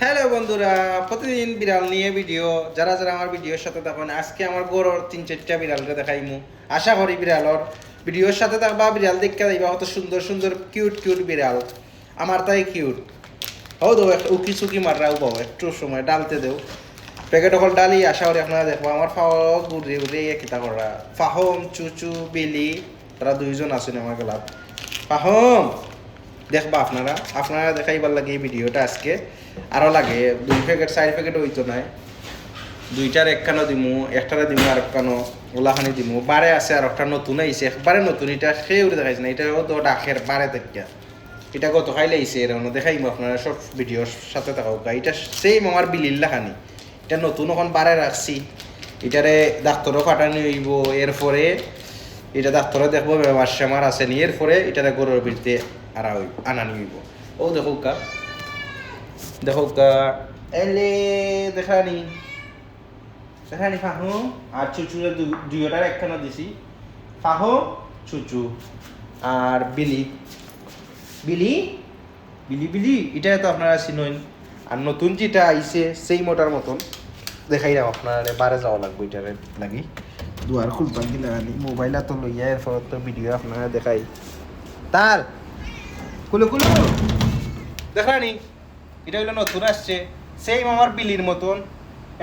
Hello বন্ধুরা, প্রতিদিন বিড়াল নিয়ে ভিডিও। যারা যারা আমার ভিডিওর সাথে থাকেন, আজকে আমার গরুর 3-4টা বিড়ালকে দেখাইমু। আশা করি বিড়ালর ভিডিওর সাথে থাকবা, বিড়াল দেখতে যাইবা। কত সুন্দর সুন্দর কিউট কিউট বিড়াল, আমার তাই কিউট। ও দেবো একটা উকি চুকি মাররাও পাবো, একটু সময় ডালতে দেও। প্যাকেট অকল ডালি, আশা করি আপনারা দেখবো। আমার ফাও ঘুরে ঘুরে কিতা করা ফাহম চুচু বিলি, তারা দুইজন আছেন আমার গেলাত। ফাহম দেখবা আপনারা আপনারা দেখাইবার লাগে এই ভিডিওটা আজকে। আরও লাগে 2 প্যাকেট 4 প্যাকেট হইতো নাই, দুইটার একখানো দিমু, একটারে দিমু আর একখানো ওলাখানি দিমু। বারে আছে আর একটা নতুন আইছে, একবারে নতুন। এটা খেয়ে উঠে দেখাইছে না, এটা তো ডাকের বারে দেখা। এটা কত খাইলে আইছে এরকম দেখাইমু আপনারা সব ভিডিওর সাথে থাকাও। এটা সেম আমার বিলিল্লা খানি, এটা নতুন এখন বারে রাখছি। এটারে ডাক্তারও ফাটানি হইব, এরপরে এটা ডাক্তারও দেখবো ব্যবহার সেমার আছে নি, এরপরে এটারে গরুর বিরতে আনানি হইব। ও দেখো কা, দেখো কা, এলে দেখানি দেখানি ফাহু আর চুচুরে দুইটার একখানা দিছি। ফাহু চুচু আর বিলি বিলি বিলি বিলি, এটা তো আপনারা চিনেন। আর নতুন যেটা আইছে সেই মোটার মতন দেখাইলাম আপনারা, বারে যাওয়া লাগবে এটারে লাগি। দুয়ার খুলতাম কি লাগানি, মোবাইল তো লইয়া এরপর তো ভিডিও আপনারা দেখাই। তার কুলো কুলো দেখানি, এটা হইলো নতুন আসছে, সেই আমার বিলির মতন।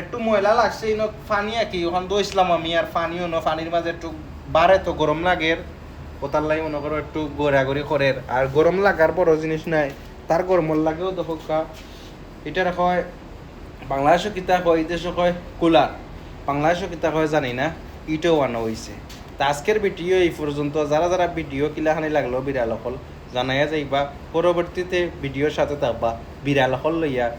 একটু ময়লা লাগছে ইনো, ফানি কি ওখান দইছিলাম আমি, আর ফানিও ন, ফানির মাঝে একটু বারে তো গরম লাগের, ওতার লাগে মনে করো একটু গোড়াগড়ি করে। আর গরম লাগার বড় জিনিস নাই, তার গরম লাগেও দেখো কা। এটার হয় বাংলাদেশও কিতা কয়, দেশও কয় কুলার, বাংলাদেশও কিতা কয় জানি না। ইটাও আনা হয়েছে। তা আজকের ভিডিও এই পর্যন্ত। যারা যারা ভিডিও কিলাখানি লাগলো বিড়াল অকল জানাইয়া যাইবা, পরবর্তীতে ভিডিওর সাথে থাকবা বিড়াল অকল লইয়া।